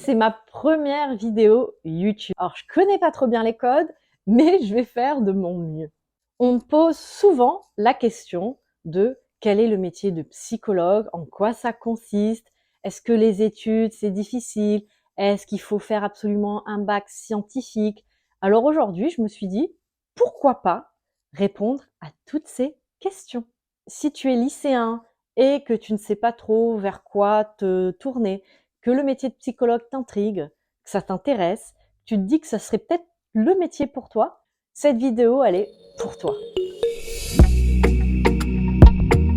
c'est ma première vidéo YouTube. Alors, je connais pas trop bien les codes, mais je vais faire de mon mieux. On me pose souvent la question de quel est le métier de psychologue, en quoi ça consiste, est-ce que les études c'est difficile, est-ce qu'il faut faire absolument un bac scientifique. Alors aujourd'hui, je me suis dit, pourquoi pas répondre à toutes ces questions. Si tu es lycéen et que tu ne sais pas trop vers quoi te tourner, que le métier de psychologue t'intrigue, que ça t'intéresse, tu te dis que ça serait peut-être le métier pour toi, cette vidéo, elle est pour toi.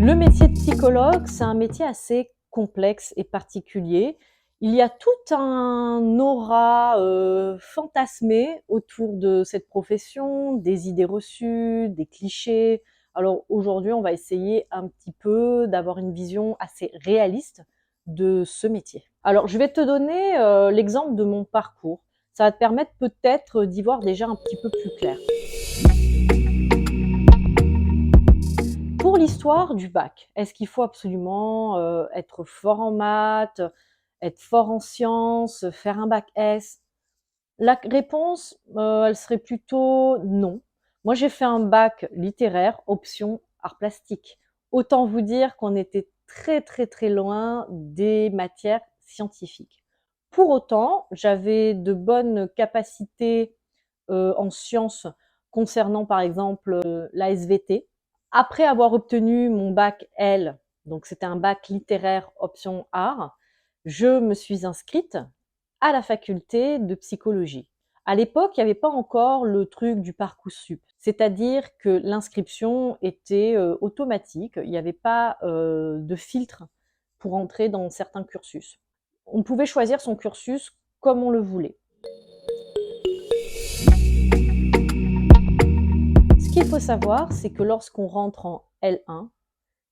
Le métier de psychologue, c'est un métier assez complexe et particulier. Il y a tout un aura fantasmé autour de cette profession, des idées reçues, des clichés. Alors aujourd'hui, on va essayer un petit peu d'avoir une vision assez réaliste de ce métier. Alors, je vais te donner l'exemple de mon parcours. Ça va te permettre peut-être d'y voir déjà un petit peu plus clair. Pour l'histoire du bac, est-ce qu'il faut absolument être fort en maths, être fort en sciences, faire un bac S? La réponse, elle serait plutôt non. Moi, j'ai fait un bac littéraire, option art plastique. Autant vous dire qu'on était très très très loin des matières scientifiques. Pour autant, j'avais de bonnes capacités en sciences concernant par exemple la SVT. Après avoir obtenu mon bac L, donc c'était un bac littéraire option art, je me suis inscrite à la faculté de psychologie. À l'époque, il n'y avait pas encore le truc du Parcoursup, c'est-à-dire que l'inscription était automatique, il n'y avait pas de filtre pour entrer dans certains cursus. On pouvait choisir son cursus comme on le voulait. Ce qu'il faut savoir, c'est que lorsqu'on rentre en L1,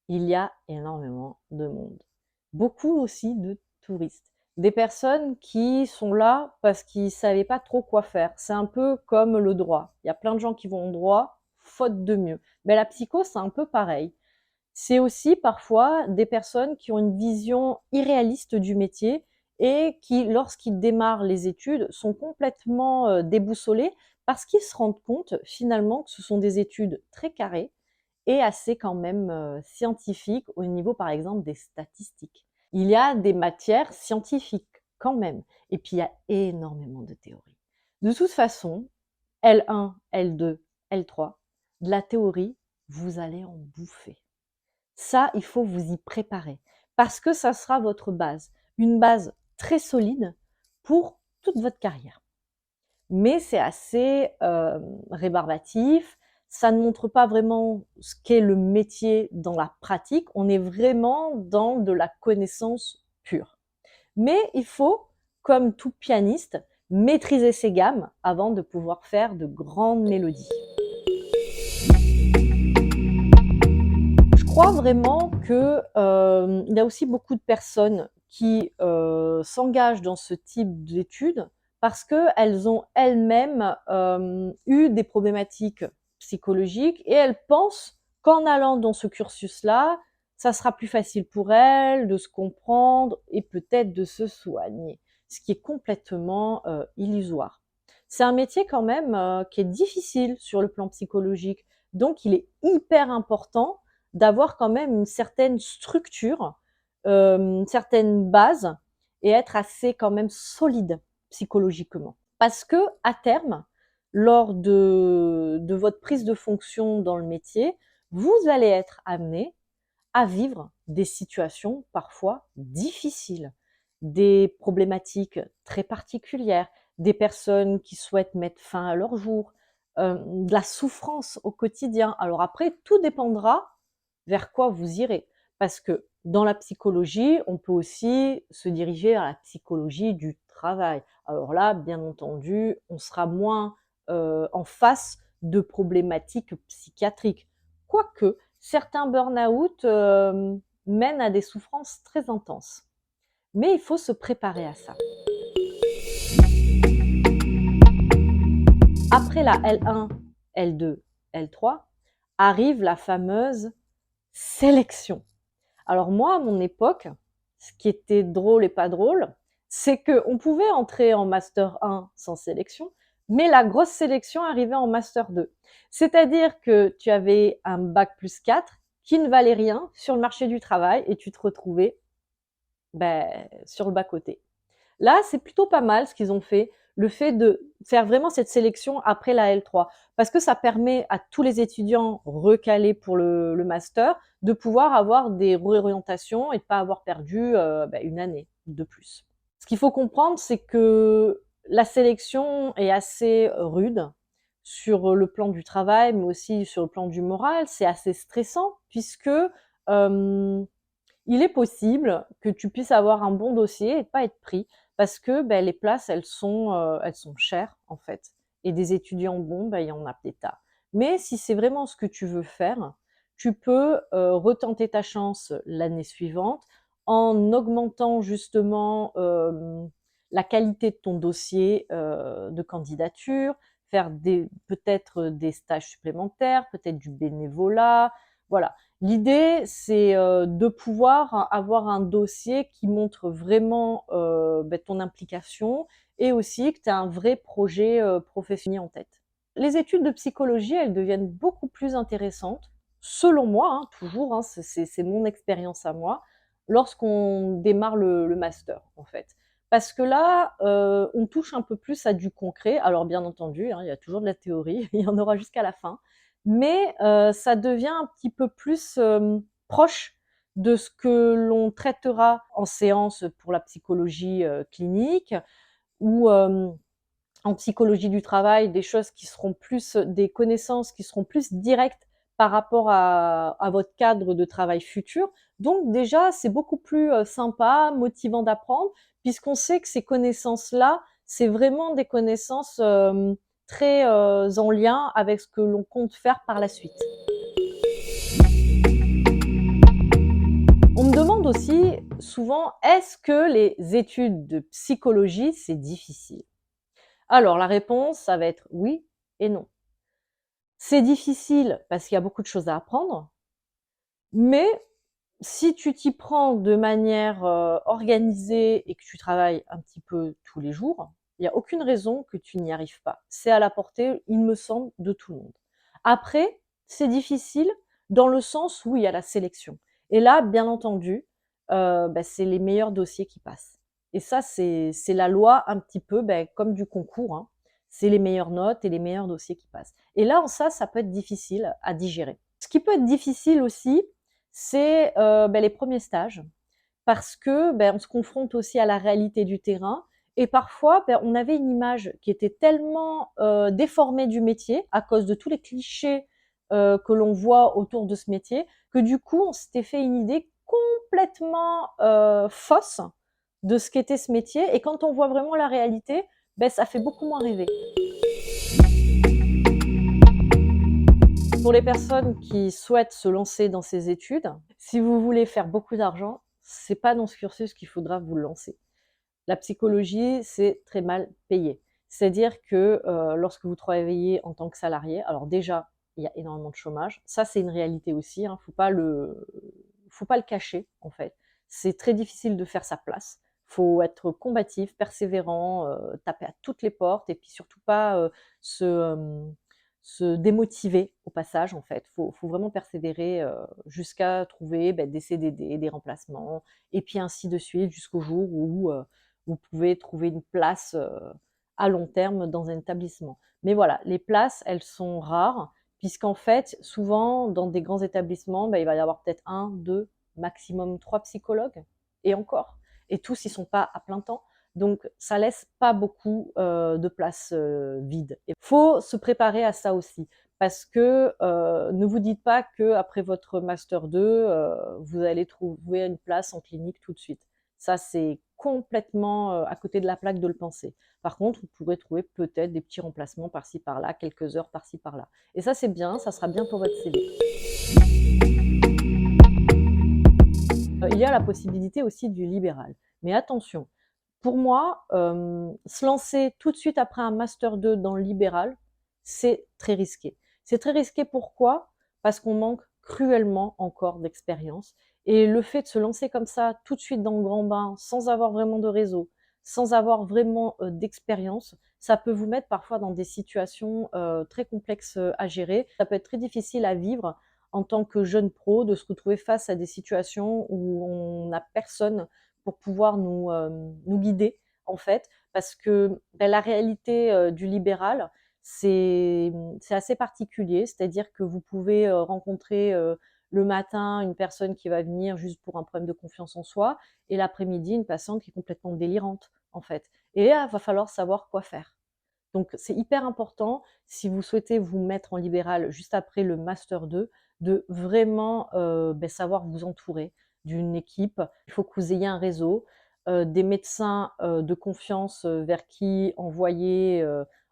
il y a énormément de monde. Beaucoup aussi de touristes. Des personnes qui sont là parce qu'ils ne savaient pas trop quoi faire. C'est un peu comme le droit. Il y a plein de gens qui vont au droit, faute de mieux. Mais la psycho, c'est un peu pareil. C'est aussi parfois des personnes qui ont une vision irréaliste du métier et qui, lorsqu'ils démarrent les études, sont complètement déboussolés parce qu'ils se rendent compte finalement que ce sont des études très carrées et assez quand même scientifiques au niveau par exemple des statistiques. Il y a des matières scientifiques quand même et puis il y a énormément de théories. De toute façon, L1, L2, L3, de la théorie, vous allez en bouffer. Ça, il faut vous y préparer parce que ça sera votre base, une base très solide pour toute votre carrière. Mais c'est assez rébarbatif, ça ne montre pas vraiment ce qu'est le métier dans la pratique, on est vraiment dans de la connaissance pure. Mais il faut, comme tout pianiste, maîtriser ses gammes avant de pouvoir faire de grandes mélodies. Je crois vraiment que il y a aussi beaucoup de personnes qui s'engagent dans ce type d'études parce qu'elles ont elles-mêmes eu des problématiques psychologiques et elles pensent qu'en allant dans ce cursus-là, ça sera plus facile pour elles de se comprendre et peut-être de se soigner, ce qui est complètement illusoire. C'est un métier quand même qui est difficile sur le plan psychologique, donc il est hyper important d'avoir quand même une certaine structure, une certaine base et être assez quand même solide psychologiquement. Parce que à terme, lors de votre prise de fonction dans le métier, vous allez être amené à vivre des situations parfois difficiles, des problématiques très particulières, des personnes qui souhaitent mettre fin à leur jour, de la souffrance au quotidien. Alors après, tout dépendra vers quoi vous irez. Parce que dans la psychologie, on peut aussi se diriger vers la psychologie du travail. Alors là, bien entendu, on sera moins en face de problématiques psychiatriques. Quoique, certains burn-out mènent à des souffrances très intenses. Mais il faut se préparer à ça. Après la L1, L2, L3, arrive la fameuse sélection. Alors moi, à mon époque, ce qui était drôle et pas drôle, c'est qu'on pouvait entrer en master 1 sans sélection, mais la grosse sélection arrivait en master 2. C'est-à-dire que tu avais un bac plus 4 qui ne valait rien sur le marché du travail et tu te retrouvais sur le bas-côté. Là, c'est plutôt pas mal ce qu'ils ont fait, le fait de faire vraiment cette sélection après la L3, parce que ça permet à tous les étudiants recalés pour le master de pouvoir avoir des réorientations et de pas avoir perdu une année de plus. Ce qu'il faut comprendre, c'est que la sélection est assez rude sur le plan du travail, mais aussi sur le plan du moral. C'est assez stressant puisque il est possible que tu puisses avoir un bon dossier et pas être pris parce que les places, elles sont chères en fait. Et des étudiants bons, il y en a des tas. Mais si c'est vraiment ce que tu veux faire, tu peux retenter ta chance l'année suivante en augmentant justement la qualité de ton dossier de candidature, faire peut-être des stages supplémentaires, peut-être du bénévolat, voilà. L'idée, c'est de pouvoir avoir un dossier qui montre vraiment ton implication et aussi que tu as un vrai projet professionnel en tête. Les études de psychologie, elles deviennent beaucoup plus intéressantes, selon moi, hein, toujours, hein, c'est mon expérience à moi, lorsqu'on démarre le master, en fait. Parce que là, on touche un peu plus à du concret. Alors, bien entendu, hein, il y a toujours de la théorie, il y en aura jusqu'à la fin, mais ça devient un petit peu plus proche de ce que l'on traitera en séance pour la psychologie clinique ou en psychologie du travail, des choses qui seront plus, des connaissances qui seront plus directes par rapport à votre cadre de travail futur. Donc déjà, c'est beaucoup plus sympa, motivant d'apprendre, puisqu'on sait que ces connaissances-là, c'est vraiment des connaissances très en lien avec ce que l'on compte faire par la suite. On me demande aussi souvent, est-ce que les études de psychologie, c'est difficile? Alors la réponse, ça va être oui et non. C'est difficile parce qu'il y a beaucoup de choses à apprendre, mais si tu t'y prends de manière organisée et que tu travailles un petit peu tous les jours, il n'y a aucune raison que tu n'y arrives pas. C'est à la portée, il me semble, de tout le monde. Après, c'est difficile dans le sens où il y a la sélection. Et là, bien entendu, c'est les meilleurs dossiers qui passent. Et ça, c'est la loi un petit peu comme du concours, hein. C'est les meilleures notes et les meilleurs dossiers qui passent. Et là, ça peut être difficile à digérer. Ce qui peut être difficile aussi, c'est les premiers stages, parce que on se confronte aussi à la réalité du terrain. Et parfois, on avait une image qui était tellement déformée du métier à cause de tous les clichés que l'on voit autour de ce métier, que du coup, on s'était fait une idée complètement fausse de ce qu'était ce métier. Et quand on voit vraiment la réalité, ça fait beaucoup moins rêver. Pour les personnes qui souhaitent se lancer dans ces études, si vous voulez faire beaucoup d'argent, c'est pas dans ce cursus qu'il faudra vous lancer. La psychologie, c'est très mal payé. C'est-à-dire que lorsque vous travaillez en tant que salarié, alors déjà, il y a énormément de chômage. Ça, c'est une réalité aussi, hein. Faut pas le cacher, en fait. C'est très difficile de faire sa place. Faut être combatif, persévérant, taper à toutes les portes et puis surtout pas se, se démotiver au passage, en fait. Faut vraiment persévérer jusqu'à trouver des CDD, des remplacements, et puis ainsi de suite jusqu'au jour où vous pouvez trouver une place à long terme dans un établissement. Mais voilà, les places, elles sont rares, puisqu'en fait, souvent, dans des grands établissements, il va y avoir peut-être un, deux, maximum trois psychologues, et encore. Et tous, ils sont pas à plein temps. Donc, ça laisse pas beaucoup de place vide. Il faut se préparer à ça aussi. Parce que ne vous dites pas qu'après votre Master 2, vous allez trouver une place en clinique tout de suite. Ça, c'est complètement à côté de la plaque de le penser. Par contre, vous pourrez trouver peut-être des petits remplacements par-ci par-là, quelques heures par-ci par-là. Et ça, c'est bien, ça sera bien pour votre CV. Il y a la possibilité aussi du libéral. Mais attention, pour moi, se lancer tout de suite après un master 2 dans le libéral, c'est très risqué. C'est très risqué pourquoi? Parce qu'on manque cruellement encore d'expérience et le fait de se lancer comme ça tout de suite dans le grand bain, sans avoir vraiment de réseau, sans avoir vraiment d'expérience, ça peut vous mettre parfois dans des situations très complexes à gérer. Ça peut être très difficile à vivre en tant que jeune pro, de se retrouver face à des situations où on n'a personne pour pouvoir nous guider, en fait, parce que la réalité du libéral, c'est assez particulier, c'est-à-dire que vous pouvez rencontrer le matin une personne qui va venir juste pour un problème de confiance en soi, et l'après-midi une patiente qui est complètement délirante, en fait. Et là, il va falloir savoir quoi faire. Donc c'est hyper important, si vous souhaitez vous mettre en libéral juste après le master 2, de vraiment savoir vous entourer d'une équipe. Il faut que vous ayez un réseau, des médecins de confiance vers qui envoyer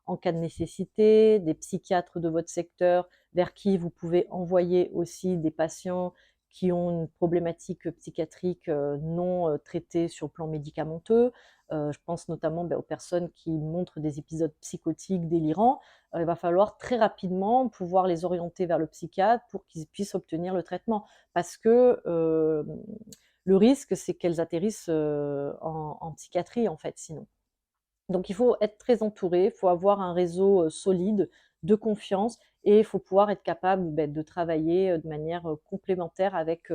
en cas de nécessité, des psychiatres de votre secteur vers qui vous pouvez envoyer aussi des patients qui ont une problématique psychiatrique non traitée sur le plan médicamenteux. Je pense notamment aux personnes qui montrent des épisodes psychotiques délirants. Il va falloir très rapidement pouvoir les orienter vers le psychiatre pour qu'ils puissent obtenir le traitement. Parce que le risque, c'est qu'elles atterrissent en psychiatrie, en fait, sinon. Donc il faut être très entouré, il faut avoir un réseau solide, de confiance, et il faut pouvoir être capable de travailler de manière complémentaire avec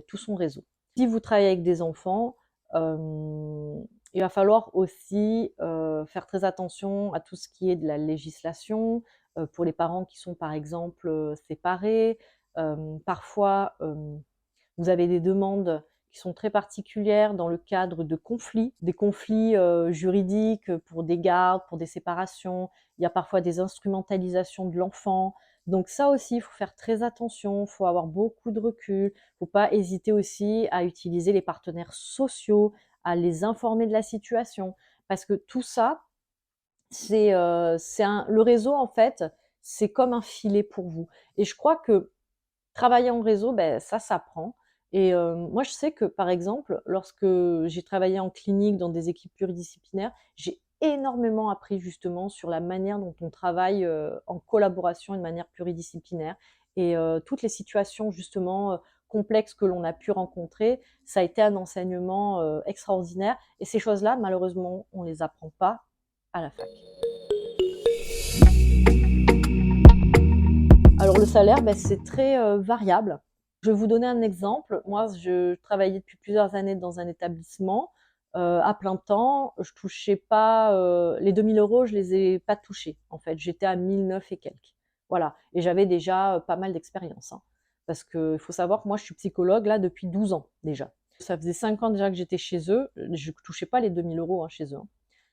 tout son réseau. Si vous travaillez avec des enfants, il va falloir aussi faire très attention à tout ce qui est de la législation, pour les parents qui sont par exemple séparés. Parfois, vous avez des demandes qui sont très particulières dans le cadre de conflits, des conflits juridiques pour des gardes, pour des séparations. Il y a parfois des instrumentalisations de l'enfant. Donc ça aussi, il faut faire très attention, il faut avoir beaucoup de recul, il ne faut pas hésiter aussi à utiliser les partenaires sociaux, à les informer de la situation. Parce que tout ça, le réseau, en fait, c'est comme un filet pour vous. Et je crois que travailler en réseau, ça s'apprend. Et moi, je sais que, par exemple, lorsque j'ai travaillé en clinique dans des équipes pluridisciplinaires, j'ai énormément appris justement sur la manière dont on travaille en collaboration et de manière pluridisciplinaire. Et toutes les situations justement complexes que l'on a pu rencontrer, ça a été un enseignement extraordinaire. Et ces choses-là, malheureusement, on les apprend pas à la fac. Alors le salaire, c'est très variable. Je vais vous donner un exemple. Moi, je travaillais depuis plusieurs années dans un établissement à plein temps. Je touchais pas les 2 000 €, je les ai pas touchés, en fait. J'étais à 1 009 et quelques. Voilà. Et j'avais déjà pas mal d'expérience, hein. Parce qu'il faut savoir que moi, je suis psychologue là depuis 12 ans déjà. Ça faisait 5 ans déjà que j'étais chez eux. Je touchais pas les 2 000 € chez eux, hein.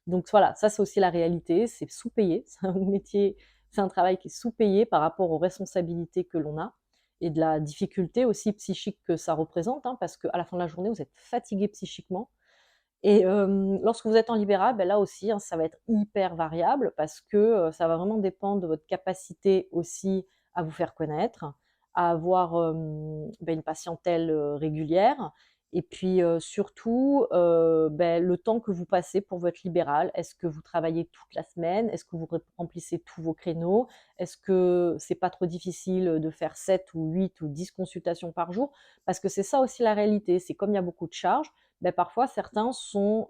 Donc voilà, ça c'est aussi la réalité. C'est sous-payé. C'est un métier, c'est un travail qui est sous-payé par rapport aux responsabilités que l'on a et de la difficulté aussi psychique que ça représente, hein, parce qu'à la fin de la journée, vous êtes fatigué psychiquement. Et lorsque vous ê't en libéral, là aussi, hein, ça va être hyper variable parce que ça va vraiment dépendre de votre capacité aussi à vous faire connaître, à avoir une patientèle régulière, et puis surtout le temps que vous passez pour votre libéral. Est-ce que vous travaillez toute la semaine? Est-ce que vous remplissez tous vos créneaux? Est-ce que c'est pas trop difficile de faire 7 ou 8 ou 10 consultations par jour? Parce que c'est ça aussi la réalité, c'est comme il y a beaucoup de charges, parfois certains sont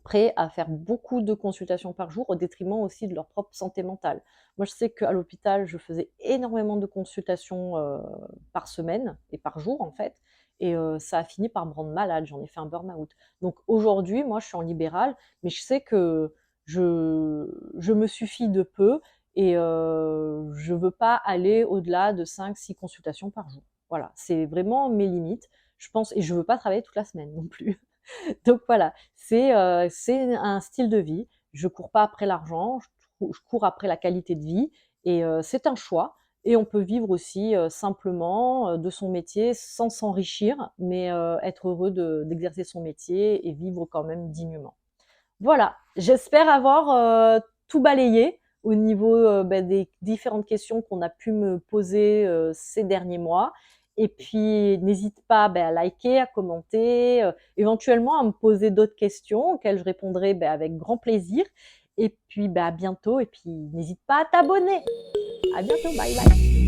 prêts à faire beaucoup de consultations par jour au détriment aussi de leur propre santé mentale. Moi, je sais qu'à l'hôpital, je faisais énormément de consultations par semaine et par jour en fait, et ça a fini par me rendre malade, j'en ai fait un burn-out. Donc aujourd'hui, moi, je suis en libéral, mais je sais que je me suffis de peu, et je veux pas aller au-delà de 5-6 consultations par jour. Voilà, c'est vraiment mes limites, je pense, et je veux pas travailler toute la semaine non plus. Donc voilà, c'est un style de vie. Je cours pas après l'argent, je cours après la qualité de vie, et c'est un choix, et on peut vivre aussi simplement de son métier sans s'enrichir, mais être heureux d'exercer son métier et vivre quand même dignement. Voilà, j'espère avoir tout balayé au niveau des différentes questions qu'on a pu me poser ces derniers mois. Et puis, n'hésite pas à liker, à commenter, éventuellement à me poser d'autres questions auxquelles je répondrai avec grand plaisir. Et puis, à bientôt. Et puis, n'hésite pas à t'abonner. À bientôt. Bye bye.